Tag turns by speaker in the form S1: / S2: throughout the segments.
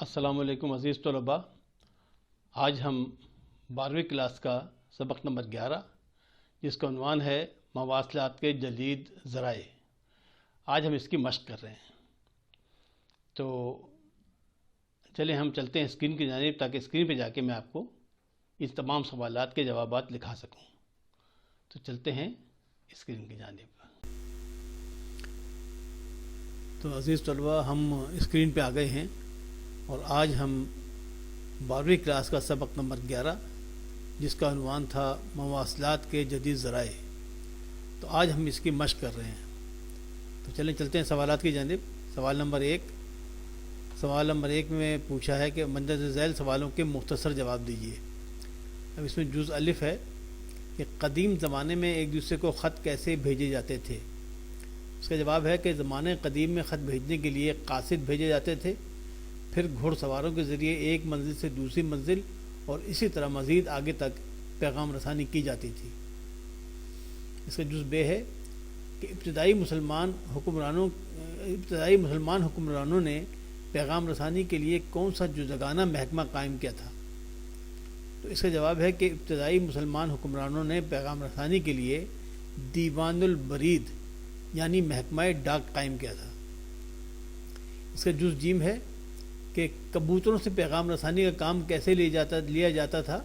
S1: السلام علیکم عزیز طلباء، آج ہم 12ویں کلاس کا سبق نمبر 11 جس کا عنوان ہے مواصلات کے جدید ذرائع، آج ہم اس کی مشق کر رہے ہیں۔ تو چلیں ہم چلتے ہیں اسکرین کی جانب تاکہ اسکرین پہ جا کے میں آپ کو اس تمام سوالات کے جوابات لکھا سکوں۔ تو چلتے ہیں اسکرین کی جانب۔ تو عزیز طلباء، ہم اسکرین پہ آ گئے ہیں اور آج ہم 12ویں کلاس کا سبق نمبر 11 جس کا عنوان تھا مواصلات کے جدید ذرائع، تو آج ہم اس کی مشق کر رہے ہیں۔ تو چلیں چلتے ہیں سوالات کی جانب۔ سوال نمبر ایک میں پوچھا ہے کہ مندرجہ ذیل سوالوں کے مختصر جواب دیجیے۔ اب اس میں جز الف ہے کہ قدیم زمانے میں ایک دوسرے کو خط کیسے بھیجے جاتے تھے۔ اس کا جواب ہے کہ زمانے قدیم میں خط بھیجنے کے لیے قاصد بھیجے جاتے تھے، پھر گھوڑ سواروں کے ذریعے ایک منزل سے دوسری منزل اور اسی طرح مزید آگے تک پیغام رسانی کی جاتی تھی۔ اس کا جز ب ہے کہ ابتدائی مسلمان حکمرانوں نے پیغام رسانی کے لیے کون سا جداگانہ محکمہ قائم کیا تھا۔ تو اس کا جواب ہے کہ ابتدائی مسلمان حکمرانوں نے پیغام رسانی کے لیے دیوان البرید یعنی محکمہ ڈاک قائم کیا تھا۔ اس کا جز ج ہے کہ کبوتروں سے پیغام رسانی کا کام کیسے لیا جاتا تھا۔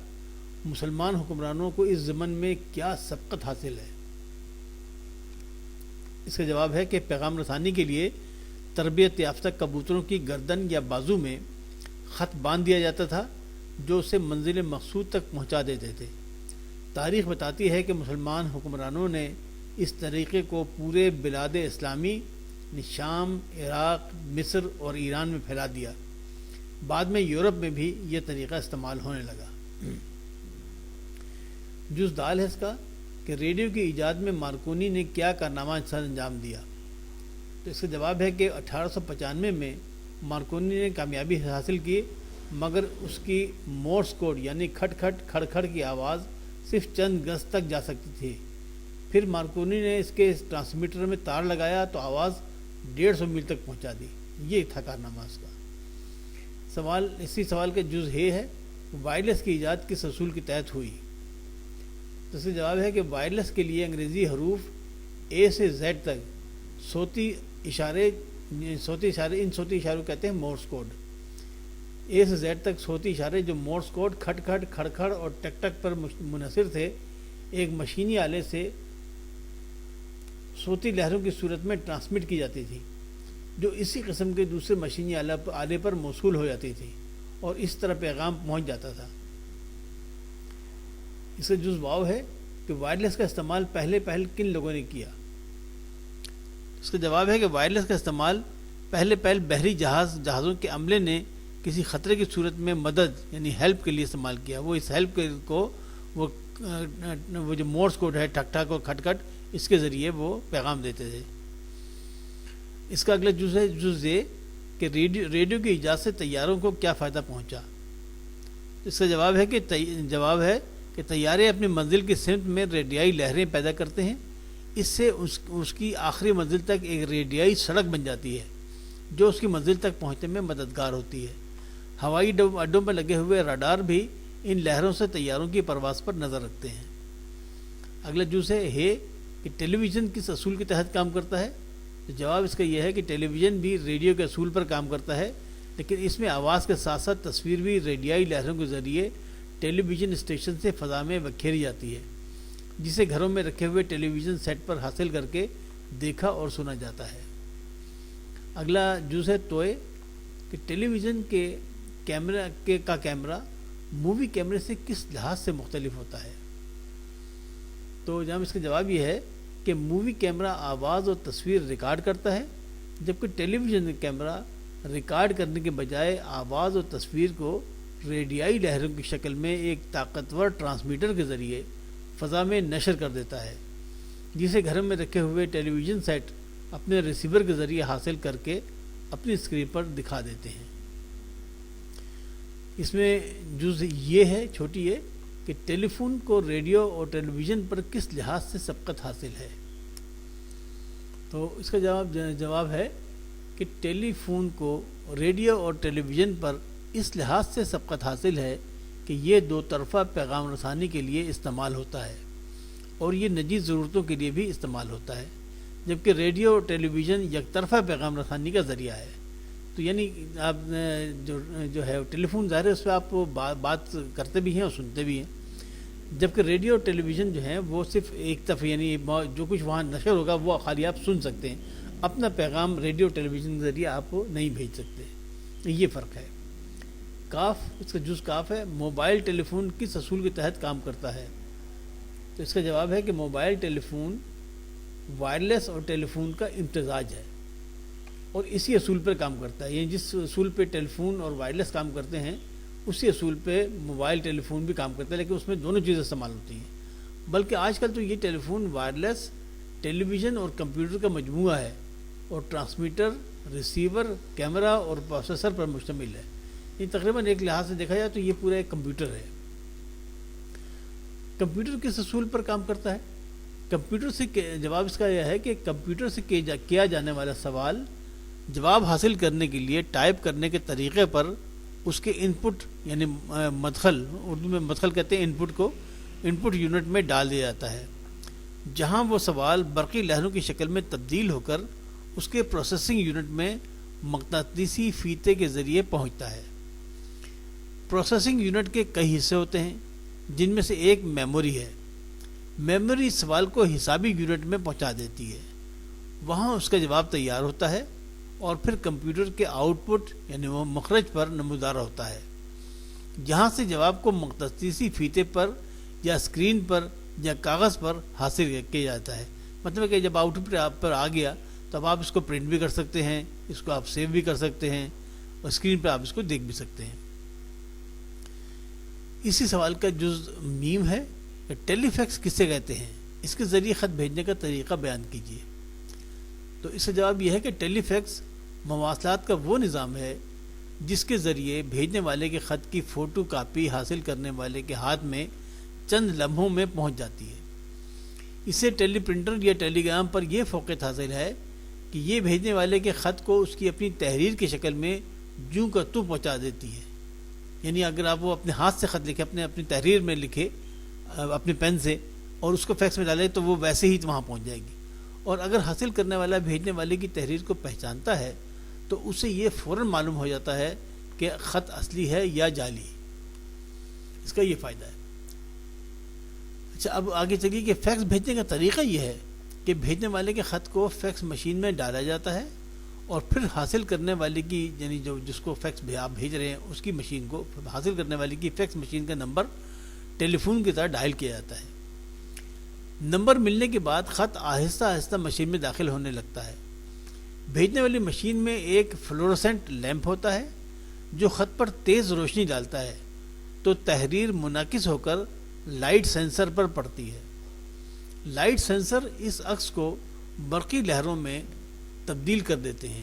S1: مسلمان حکمرانوں کو اس ضمن میں کیا سبقت حاصل ہے۔ اس کا جواب ہے کہ پیغام رسانی کے لیے تربیت یافتہ کبوتروں کی گردن یا بازو میں خط باندھ دیا جاتا تھا جو اسے منزل مقصود تک پہنچا دیتے تھے۔ تاریخ بتاتی ہے کہ مسلمان حکمرانوں نے اس طریقے کو پورے بلاد اسلامی شام، عراق، مصر اور ایران میں پھیلا دیا۔ بعد میں یورپ میں بھی یہ طریقہ استعمال ہونے لگا۔ جز دال ہے اس کا کہ ریڈیو کی ایجاد میں مارکونی نے کیا کارنامہ سر انجام دیا۔ تو اس کا جواب ہے کہ 1895 میں مارکونی نے کامیابی حاصل کی، مگر اس کی مورس کوڈ یعنی کھٹ کھٹ کھڑ کھڑ کی آواز صرف چند گز تک جا سکتی تھی۔ پھر مارکونی نے اس کے ٹرانسمیٹر میں تار لگایا تو آواز 150 میل تک پہنچا دی۔ یہ تھا کارنامہ اس کا۔ اسی سوال کا جز ہے وائرلیس کی ایجاد کس اصول کے تحت ہوئی۔ تو اس کا جواب ہے کہ وائرلیس کے لیے انگریزی حروف اے سے زیڈ تک صوتی اشارے اشاروں کہتے ہیں مورس کوڈ۔ اے سے زیڈ تک صوتی اشارے جو مورس کوڈ کھٹ کھٹ کھڑ کھڑ اور ٹک ٹک پر منحصر تھے، ایک مشینی آلے سے صوتی لہروں کی صورت میں ٹرانسمٹ کی جاتی تھی جو اسی قسم کے دوسرے مشینی آلے پر موصول ہو جاتی تھی اور اس طرح پیغام پہنچ جاتا تھا۔ اس کا جز واو ہے کہ وائرلیس کا استعمال پہل کن لوگوں نے کیا۔ اس کا جواب ہے کہ وائرلیس کا استعمال پہل بحری جہازوں کے عملے نے کسی خطرے کی صورت میں مدد یعنی ہیلپ کے لیے استعمال کیا۔ وہ اس ہیلپ کو وہ جو مورس کوڈ ہے ٹھک ٹھک اور کھٹ کھٹ، اس کے ذریعے وہ پیغام دیتے تھے۔ اس کا اگلا جز ہے جز یہ کہ ریڈیو کی ایجاد سے طیاروں کو کیا فائدہ پہنچا۔ اس کا جواب ہے کہ طیارے اپنی منزل کی سمت میں ریڈیائی لہریں پیدا کرتے ہیں، اس سے اس کی آخری منزل تک ایک ریڈیائی سڑک بن جاتی ہے جو اس کی منزل تک پہنچنے میں مددگار ہوتی ہے۔ ہوائی اڈوں پر لگے ہوئے راڈار بھی ان لہروں سے طیاروں کی پرواز پر نظر رکھتے ہیں۔ اگلا جز ہے کہ ٹیلی ویژن کس اصول کے تحت کام کرتا ہے۔ جواب اس کا یہ ہے کہ ٹیلی ویژن بھی ریڈیو کے اصول پر کام کرتا ہے، لیکن اس میں آواز کے ساتھ ساتھ تصویر بھی ریڈیائی لہروں کے ذریعے ٹیلی ویژن اسٹیشن سے فضا میں بکھیری جاتی ہے، جسے گھروں میں رکھے ہوئے ٹیلی ویژن سیٹ پر حاصل کر کے دیکھا اور سنا جاتا ہے۔ اگلا جز ہے توئے کہ ٹیلی ویژن کے کیمرہ مووی کیمرے سے کس لحاظ سے مختلف ہوتا ہے۔ تو جناب اس کا جواب یہ ہے کہ مووی کیمرہ آواز اور تصویر ریکارڈ کرتا ہے، جبکہ ٹیلی ویژن کیمرہ ریکارڈ کرنے کے بجائے آواز اور تصویر کو ریڈیائی لہروں کی شکل میں ایک طاقتور ٹرانسمیٹر کے ذریعے فضا میں نشر کر دیتا ہے، جسے گھر میں رکھے ہوئے ٹیلی ویژن سیٹ اپنے ریسیور کے ذریعے حاصل کر کے اپنی اسکرین پر دکھا دیتے ہیں۔ اس میں جز یہ ہے چھوٹی ہے کہ ٹیلی فون کو ریڈیو اور ٹیلی ویژن پر کس لحاظ سے سبقت حاصل ہے۔ تو اس کا جواب ہے کہ ٹیلی فون کو ریڈیو اور ٹیلی ویژن پر اس لحاظ سے سبقت حاصل ہے کہ یہ دو طرفہ پیغام رسانی کے لیے استعمال ہوتا ہے اور یہ نجی ضرورتوں کے لیے بھی استعمال ہوتا ہے، جبکہ ریڈیو اور ٹیلی ویژن یک طرفہ پیغام رسانی کا ذریعہ ہے۔ تو یعنی آپ جو ہے ٹیلی فون ظاہر ہے اس پہ آپ بات کرتے بھی ہیں اور سنتے بھی ہیں، جبکہ ریڈیو اور ٹیلی ویژن جو ہیں وہ صرف ایک طرف، یعنی جو کچھ وہاں نشر ہوگا وہ خالی آپ سن سکتے ہیں، اپنا پیغام ریڈیو ٹیلی ویژن کے ذریعے آپ نہیں بھیج سکتے۔ یہ فرق ہے۔ کاف، اس کا جز کاف ہے، موبائل ٹیلی فون کس اصول کے تحت کام کرتا ہے؟ تو اس کا جواب ہے کہ موبائل ٹیلی فون وائرلیس اور ٹیلی فون کا امتزاج ہے اور اسی اصول پر کام کرتا ہے، یعنی جس اصول پہ ٹیلی فون اور وائرلیس کام کرتے ہیں اسی اصول پہ موبائل ٹیلی فون بھی کام کرتا ہے، لیکن اس میں دونوں چیزیں استعمال ہوتی ہیں۔ بلکہ آج کل تو یہ ٹیلی فون وائرلیس، ٹیلی ویژن اور کمپیوٹر کا مجموعہ ہے اور ٹرانسمیٹر، ریسیور، کیمرہ اور پروسیسر پر مشتمل ہے۔ یہ تقریباً ایک لحاظ سے دیکھا جائے تو یہ پورا ایک کمپیوٹر ہے۔ کمپیوٹر کس اصول پر کام کرتا ہے؟ کمپیوٹر سے جواب اس کا یہ ہے کہ کمپیوٹر سے کیا جانے والا سوال جواب حاصل کرنے کے لیے ٹائپ کرنے کے طریقے پر اس کے ان پٹ، یعنی مدخل، اردو میں مدخل کہتے ہیں ان پٹ کو، ان پٹ یونٹ میں ڈال دیا جاتا ہے، جہاں وہ سوال برقی لہروں کی شکل میں تبدیل ہو کر اس کے پروسیسنگ یونٹ میں مقناطیسی فیتے کے ذریعے پہنچتا ہے۔ پروسیسنگ یونٹ کے کئی حصے ہوتے ہیں جن میں سے ایک میموری ہے۔ میموری سوال کو حسابی یونٹ میں پہنچا دیتی ہے، وہاں اس کا جواب تیار ہوتا ہے اور پھر کمپیوٹر کے آؤٹ پٹ یعنی وہ مخرج پر نمودار ہوتا ہے، جہاں سے جواب کو مقناطیسی فیتے پر یا اسکرین پر یا کاغذ پر حاصل کیا جاتا ہے۔ مطلب کہ جب آؤٹ پٹ آپ پر آ گیا تو اب آپ اس کو پرنٹ بھی کر سکتے ہیں، اس کو آپ سیو بھی کر سکتے ہیں اور اسکرین پر آپ اس کو دیکھ بھی سکتے ہیں۔ اسی سوال کا جز میم ہے کہ ٹیلی فیکس کسے کہتے ہیں؟ اس کے ذریعے خط بھیجنے کا طریقہ بیان کیجیے۔ تو اس کا جواب یہ ہے کہ ٹیلی فیکس مواصلات کا وہ نظام ہے جس کے ذریعے بھیجنے والے کے خط کی فوٹو کاپی حاصل کرنے والے کے ہاتھ میں چند لمحوں میں پہنچ جاتی ہے۔ اسے ٹیلی پرنٹر یا ٹیلی گرام پر یہ فوقیت حاصل ہے کہ یہ بھیجنے والے کے خط کو اس کی اپنی تحریر کی شکل میں جوں کا توں پہنچا دیتی ہے۔ یعنی اگر آپ وہ اپنے ہاتھ سے خط لکھے، اپنی تحریر میں لکھے اپنے پین سے اور اس کو فیکس میں ڈالے تو وہ ویسے ہی وہاں پہنچ جائے گی، اور اگر حاصل کرنے والا بھیجنے والے کی تحریر کو پہچانتا ہے تو اسے یہ فوراً معلوم ہو جاتا ہے کہ خط اصلی ہے یا جعلی۔ اس کا یہ فائدہ ہے۔ اچھا، اب آگے چلیے کہ فیکس بھیجنے کا طریقہ یہ ہے کہ بھیجنے والے کے خط کو فیکس مشین میں ڈالا جاتا ہے اور پھر حاصل کرنے والے کی، یعنی جس کو فیکس آپ بھیج رہے ہیں اس کی مشین کو، حاصل کرنے والے کی فیکس مشین کا نمبر ٹیلی فون کی طرح ڈائل کیا جاتا ہے۔ نمبر ملنے کے بعد خط آہستہ آہستہ مشین میں داخل ہونے لگتا ہے۔ بھیجنے والی مشین میں ایک فلورسنٹ لیمپ ہوتا ہے جو خط پر تیز روشنی ڈالتا ہے تو تحریر منعکس ہو کر لائٹ سینسر پر پڑتی ہے۔ لائٹ سینسر اس عکس کو برقی لہروں میں تبدیل کر دیتے ہیں۔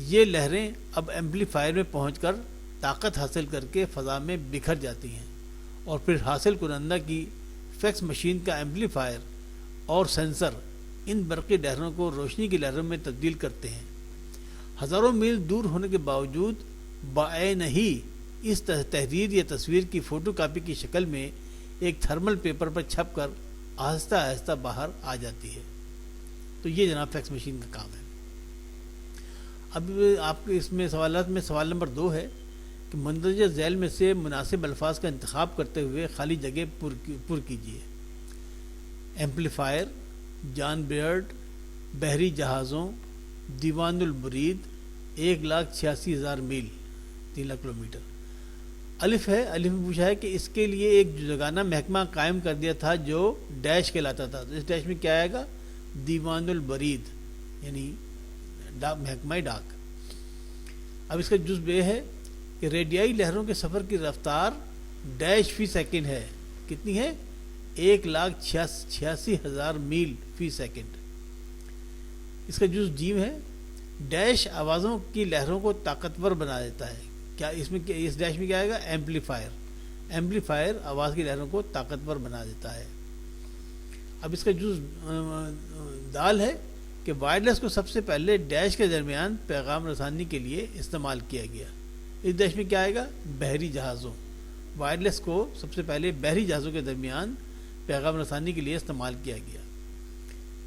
S1: یہ لہریں اب ایمپلیفائر میں پہنچ کر طاقت حاصل کر کے فضا میں بکھر جاتی ہیں اور پھر حاصل کنندہ کی فیکس مشین کا ایمپلیفائر اور سینسر ان برقی لہروں کو روشنی کی لہروں میں تبدیل کرتے ہیں۔ ہزاروں میل دور ہونے کے باوجود بعین ہی اس تحریر یا تصویر کی فوٹو کاپی کی شکل میں ایک تھرمل پیپر پر چھپ کر آہستہ آہستہ باہر آ جاتی ہے۔ تو یہ جناب فیکس مشین کا کام ہے۔ اب آپ کے اس میں سوالات میں سوال نمبر 2 ہے کہ مندرجہ ذیل میں سے مناسب الفاظ کا انتخاب کرتے ہوئے خالی جگہ پر کیجیے۔ ایمپلیفائر، جان بیئرڈ، بحری جہازوں، دیوان البرید، 1,86,000 میل، 3 لاکھ کلومیٹر۔ الف ہے، الف میں پوچھا ہے کہ اس کے لیے ایک جزگانہ محکمہ قائم کر دیا تھا جو ڈیش کہلاتا تھا، تو اس ڈیش میں کیا آئے گا؟ دیوان البرید، یعنی محکمہ ڈاک۔ اب اس کا جز بے ہے کہ ریڈیائی لہروں کے سفر کی رفتار ڈیش فی سیکنڈ ہے۔ کتنی ہے؟ 1,86,000 میل فی سیکنڈ۔ اس کا جز جیم ہے، ڈیش آوازوں کی لہروں کو طاقتور بنا دیتا ہے۔ کیا اس میں، اس ڈیش میں کیا آئے گا؟ ایمپلیفائر۔ ایمپلیفائر آواز کی لہروں کو طاقتور بنا دیتا ہے۔ اب اس کا جز دال ہے کہ وائرلیس کو سب سے پہلے ڈیش کے درمیان پیغام رسانی کے لیے استعمال کیا گیا۔ اس دیش میں کیا آئے گا؟ بحری جہازوں. وائرلیس کو سب سے پہلے بحری جہازوں کے درمیان پیغام رسانی کے لیے استعمال کیا گیا.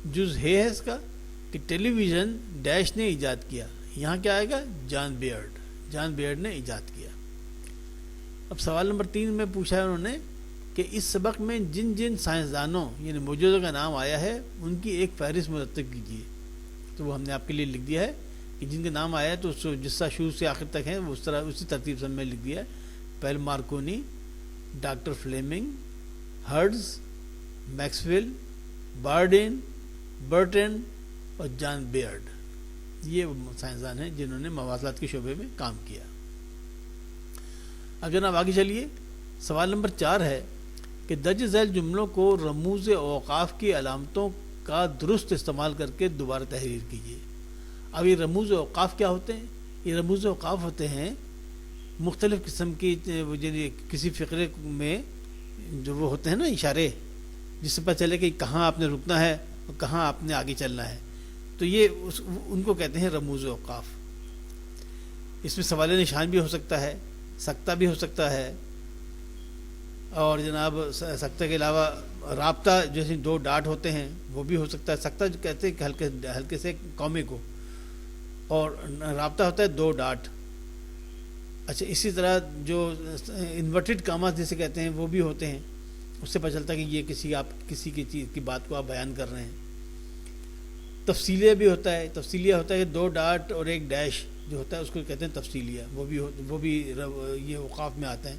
S1: جز ہے اس کا کہ ٹیلی ویژن ڈیش نے ایجاد کیا. یہاں کیا آئے گا؟ جان بیئرڈ نے ایجاد کیا. اب سوال نمبر 3 میں پوچھا ہے انہوں نے کہ اس سبق میں جن جن سائنسدانوں یعنی موجودوں کا نام آیا ہے ان کی ایک فہرست مرتب کیجیے. تو وہ ہم نے آپ کے لیے لکھ دیا ہے کہ جن کے نام آیا ہے تو جس طرح شروع سے آخر تک ہیں وہ اس طرح اسی ترتیب سے ہم نے لکھ دیا ہے. پہلے Marconi, doctor Fleming, Hertz, Maxwell, Bardeen, Brattain اور جان بیئرڈ. یہ وہ سائنسدان ہیں جنہوں نے مواصلات کے شعبے میں کام کیا. اگر آپ آگے چلیے، سوال نمبر 4 ہے کہ درج ذیل جملوں کو رموز اوقاف کی علامتوں کا درست استعمال کر کے دوبارہ تحریر کیجیے. اب یہ رموز اوقاف کیا ہوتے ہیں؟ یہ رموز اوقاف ہوتے ہیں مختلف قسم کی کسی فقرے میں جو وہ ہوتے ہیں نا اشارے، جس سے پتہ چلے کہ کہاں آپ نے رکنا ہے اور کہاں آپ نے آگے چلنا ہے. تو یہ ان کو کہتے ہیں رموز اوقاف. اس میں سوال نشان بھی ہو سکتا ہے، سکتہ بھی ہو سکتا ہے، اور جناب سکتہ کے علاوہ رابطہ جیسے 2 ڈاٹ ہوتے ہیں وہ بھی ہو سکتا ہے. سکتہ جو کہتے ہیں کہ ہلکے سے قومے کو، اور رابطہ ہوتا ہے 2 ڈاٹ. اچھا، اسی طرح جو انورٹڈ کاماز جسے کہتے ہیں وہ بھی ہوتے ہیں. اس سے پتہ چلتا ہے کہ یہ کسی کی چیز کی بات کو آپ بیان کر رہے ہیں. تفصیلیہ بھی ہوتا ہے. تفصیلیہ ہوتا ہے 2 ڈاٹ اور 1 ڈیش جو ہوتا ہے اس کو کہتے ہیں تفصیلیہ. وہ بھی یہ اوقاف میں آتے ہیں.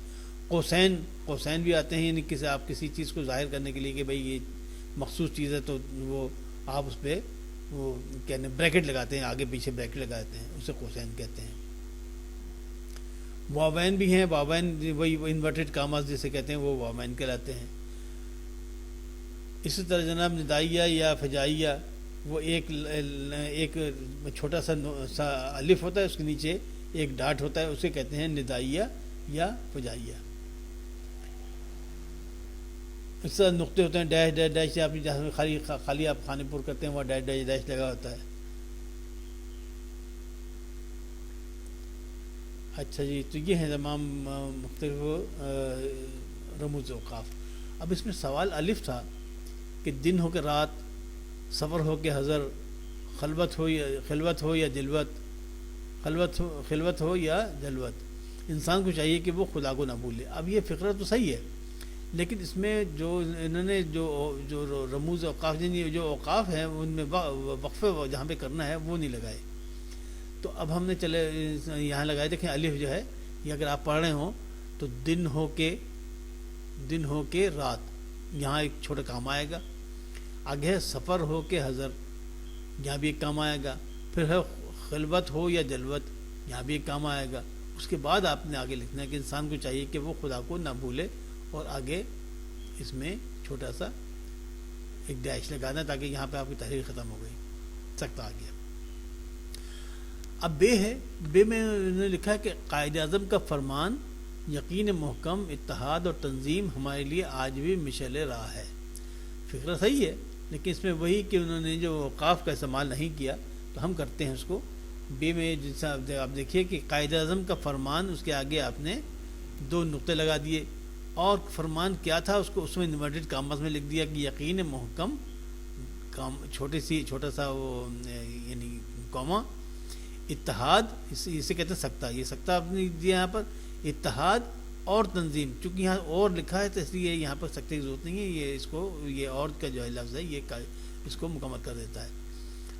S1: قوسین بھی آتے ہیں، یعنی آپ کسی چیز کو ظاہر کرنے کے لیے کہ بھئی یہ مخصوص چیز ہے تو وہ آپ اس پہ وہ کہتے ہیں بریکٹ لگاتے ہیں، آگے پیچھے بریکٹ لگاتے ہیں، اسے قوسین کہتے ہیں. واوین بھی ہیں. واوین وہی انورٹڈ کاماز جسے کہتے ہیں وہ واوین کہلاتے ہیں. اسی طرح جناب ندائیہ یا فجائیہ، وہ ایک چھوٹا سا الف ہوتا ہے، اس کے نیچے 1 ڈاٹ ہوتا ہے، اسے کہتے ہیں ندائیہ یا فجائیہ. اس طرح نقطے ہوتے ہیں ڈیش ڈیش ڈیش سے آپ جہاں خالی آپ خانے پور کرتے ہیں وہاں ڈیش ڈیش ڈیش لگا ہوتا ہے. اچھا جی، تو یہ ہیں تمام مختلف رموز اوقاف. اب اس میں سوال الف تھا کہ دن ہو کہ رات، سفر ہو کہ حضر، خلوت ہو یا جلوت، خلوت ہو یا جلوت، انسان کو چاہیے کہ وہ خدا کو نہ بھولے. اب یہ فقرہ تو صحیح ہے، لیکن اس میں جو انہوں نے جو رموز اوقاف جو اوقاف ہیں ان میں وقفے جہاں پہ کرنا ہے وہ نہیں لگائے. تو اب ہم نے چلے یہاں لگائے. دیکھیں الف جو ہے یہ اگر آپ پڑھ رہے ہوں تو دن ہو کے رات، یہاں ایک چھوٹا کام آئے گا. آگے ہے سفر ہو کے حضر، یہاں بھی ایک کام آئے گا. پھر ہے خلوت ہو یا جلوت، یہاں بھی ایک کام آئے گا. اس کے بعد آپ نے آگے لکھنا ہے کہ انسان کو چاہیے کہ وہ خدا کو نہ بھولے، اور آگے اس میں چھوٹا سا ایک ڈیش لگانا تاکہ یہاں پہ آپ کی تحریر ختم ہو گئی، سکتا آ گیا. اب بے ہے. بے میں انہوں نے لکھا ہے کہ قائد اعظم کا فرمان یقین محکم، اتحاد اور تنظیم ہمارے لیے آج بھی مشعل راہ ہے. فکرہ صحیح ہے، لیکن اس میں وہی کہ انہوں نے جو اوقاف کا استعمال نہیں کیا تو ہم کرتے ہیں اس کو. بے میں جیسا آپ دیکھیے کہ قائد اعظم کا فرمان، اس کے آگے آپ نے 2 نقطے لگا دیے، اور فرمان کیا تھا اس میں انورٹڈ کاماز میں لکھ دیا کہ یقین محکم، چھوٹا سا وہ یعنی کوما، اتحاد، اسے کہتے ہیں سکتہ. یہ سکتہ آپ نے دیا یہاں پر، اتحاد اور تنظیم. چونکہ یہاں اور لکھا ہے تو اس لیے یہاں پر سکتے کی ضرورت نہیں ہے. یہ اور کا جو ہے لفظ ہے یہ اس کو مکمل کر دیتا ہے.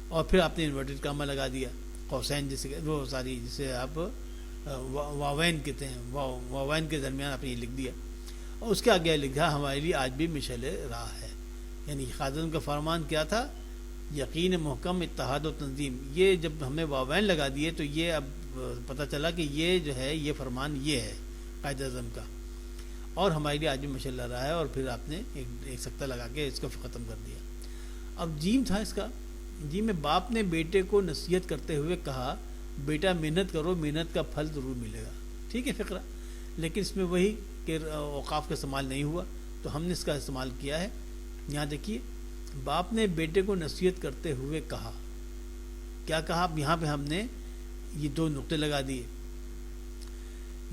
S1: اور پھر آپ نے انورٹڈ کامہ لگا دیا، قوسین جسے آپ واوین کہتے ہیں، واوین کے درمیان آپ نے یہ لکھ دیا. اور اس کے آگے لکھا ہمارے لیے آج بھی مشعل راہ ہے. یعنی خادم کا فرمان کیا تھا؟ یقین محکم، اتحاد و تنظیم. یہ جب ہم نے واوین لگا دیے تو یہ اب پتہ چلا کہ یہ جو ہے یہ فرمان یہ ہے قائد اعظم کا، اور ہمارے لیے آج بھی مشعل راہ ہے. اور پھر آپ نے ایک سکتہ لگا کے اس کو ختم کر دیا. اب جیم تھا اس کا. جیم میں باپ نے بیٹے کو نصیحت کرتے ہوئے کہا بیٹا محنت کرو، محنت کا پھل ضرور ملے گا. ٹھیک ہے فقرہ، لیکن اس میں وہی کہ اوقاف کا استعمال نہیں ہوا تو ہم نے اس کا استعمال کیا ہے. یہاں دیکھیے، باپ نے بیٹے کو نصیحت کرتے ہوئے کہا. کیا کہا؟ یہاں پہ ہم نے یہ 2 نقطے لگا دیے.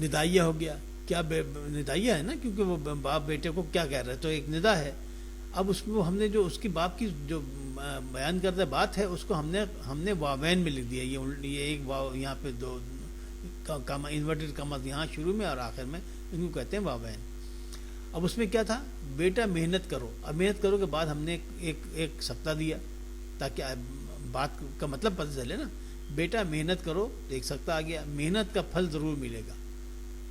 S1: ندائیہ ہو گیا، کیا ندائیہ ہے نا، کیونکہ وہ باپ بیٹے کو کیا کہہ رہا ہے، تو ایک ندا ہے. اب اس کو ہم نے جو اس کی باپ کی جو بیان کردہ بات ہے اس کو ہم نے واوین میں لکھ دیا. یہ ایک واو یہاں پہ دو انورٹڈ کامہ یہاں شروع میں اور آخر میں، ان کو کہتے ہیں واوین. اب اس میں کیا تھا، بیٹا محنت کرو. اب محنت کرو کے بعد ہم نے ایک سکتہ دیا تاکہ بات کا مطلب پتہ چلے نا. بیٹا محنت کرو تو ایک سکتہ آ گیا، محنت کا پھل ضرور ملے گا.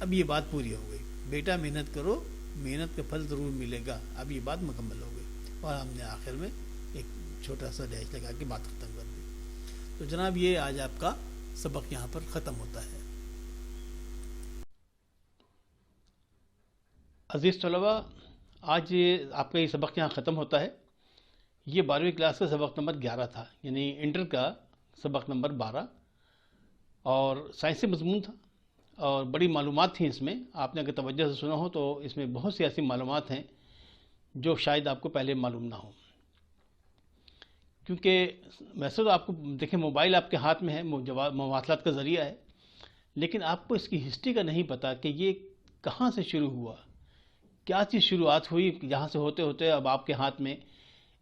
S1: اب یہ بات پوری ہو گئی، بیٹا محنت کرو محنت کا پھل ضرور ملے گا. اب یہ بات مکمل ہو گئی اور ہم نے آخر میں ایک چھوٹا سا ڈیش لگا کے بات ختم کر دی. تو جناب یہ آج آپ کا سبق یہاں پر ختم ہوتا ہے. عزیز طلباء، آج آپ کا یہ سبق یہاں ختم ہوتا ہے. یہ 12ویں کلاس کا سبق نمبر 11 تھا، یعنی انٹر کا سبق نمبر 12، اور سائنسی مضمون تھا اور بڑی معلومات تھیں اس میں. آپ نے اگر توجہ سے سنا ہو تو اس میں بہت سی ایسی معلومات ہیں جو شاید آپ کو پہلے معلوم نہ ہوں. کیونکہ ویسے تو آپ کو دیکھیں موبائل آپ کے ہاتھ میں ہے، مواصلات کا ذریعہ ہے، لیکن آپ کو اس کی ہسٹری کا نہیں پتہ کہ یہ کہاں سے شروع ہوا، کیا چیز شروعات ہوئی، جہاں سے ہوتے ہوتے اب آپ کے ہاتھ میں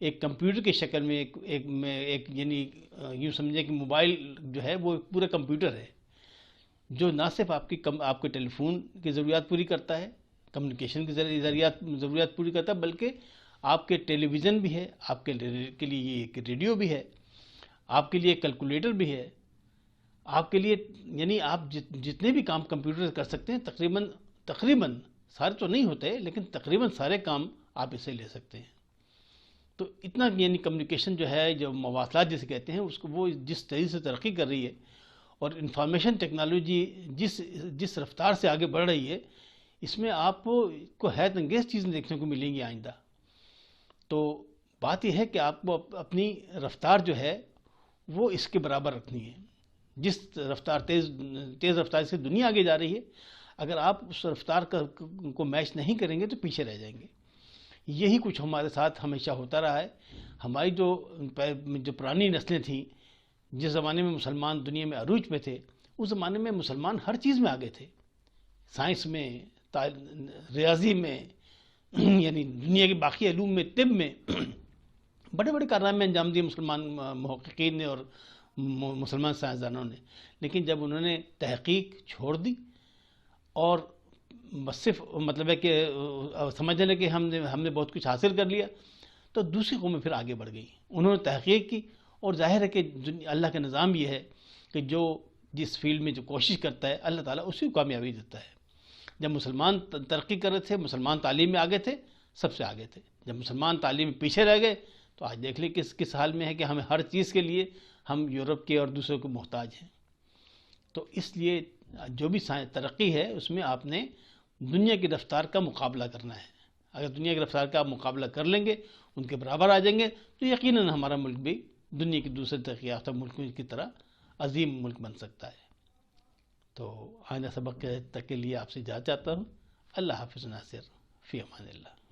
S1: ایک کمپیوٹر کی شکل میں ایک یعنی یوں سمجھیں کہ موبائل جو ہے وہ پورا کمپیوٹر ہے، جو نہ صرف آپ کے ٹیلی فون کی ضروریات پوری کرتا ہے، کمیونیکیشن کی ضروریات پوری کرتا ہے، بلکہ آپ کے ٹیلی ویژن بھی ہے، آپ کے لیے یہ ایک ریڈیو بھی ہے، آپ کے لیے کیلکولیٹر بھی ہے، آپ کے لیے یعنی آپ جتنے بھی کام کمپیوٹر سے کر سکتے ہیں تقریباً سارے تو نہیں ہوتے لیکن تقریباً سارے کام آپ اس سے لے سکتے ہیں. تو اتنا یعنی کمیونیکیشن جو ہے، جو مواصلات جسے کہتے ہیں، اس کو وہ جس طریقے سے ترقی کر رہی ہے اور انفارمیشن ٹیکنالوجی جس رفتار سے آگے بڑھ رہی ہے، اس میں آپ کو حیرت انگیز چیزیں دیکھنے کو ملیں گی آئندہ. تو بات یہ ہے کہ آپ کو اپنی رفتار جو ہے وہ اس کے برابر رکھنی ہے. جس رفتار تیز رفتار سے دنیا آگے جا رہی ہے، اگر آپ اس رفتار کو میچ نہیں کریں گے تو پیچھے رہ جائیں گے. یہی کچھ ہمارے ساتھ ہمیشہ ہوتا رہا ہے. ہماری جو پرانی نسلیں تھیں، جس زمانے میں مسلمان دنیا میں عروج پہ تھے، اس زمانے میں مسلمان ہر چیز میں آگے تھے، سائنس میں، ریاضی میں، یعنی دنیا کے باقی علوم میں، طب میں بڑے بڑے کارنامے انجام دیے مسلمان محققین نے اور مسلمان سائنسدانوں نے. لیکن جب انہوں نے تحقیق چھوڑ دی اور بس صرف مطلب ہے کہ سمجھ لیں کہ ہم نے بہت کچھ حاصل کر لیا، تو دوسری قومیں پھر آگے بڑھ گئی. انہوں نے تحقیق کی، اور ظاہر ہے کہ اللہ کا نظام یہ ہے کہ جو جس فیلڈ میں جو کوشش کرتا ہے اللہ تعالیٰ اسی کو کامیابی دیتا ہے. جب مسلمان ترقی کر رہے تھے، مسلمان تعلیم میں آگے تھے، سب سے آگے تھے. جب مسلمان تعلیم میں پیچھے رہ گئے تو آج دیکھ لیں کس حال میں ہے کہ ہمیں ہر چیز کے لیے ہم یورپ کے اور دوسروں کو محتاج ہیں. تو اس لیے جو بھی ترقی ہے اس میں آپ نے دنیا کی رفتار کا مقابلہ کرنا ہے. اگر دنیا کی رفتار کا آپ مقابلہ کر لیں گے، ان کے برابر آ جائیں گے، تو یقیناً ہمارا ملک بھی دنیا کے دوسرے ترقی یافتہ ملکوں کی طرح عظیم ملک بن سکتا ہے. تو آئندہ سبق تک کے لیے آپ سے اجازت چاہتا ہوں. اللہ حافظ. ناصر فی امان اللہ.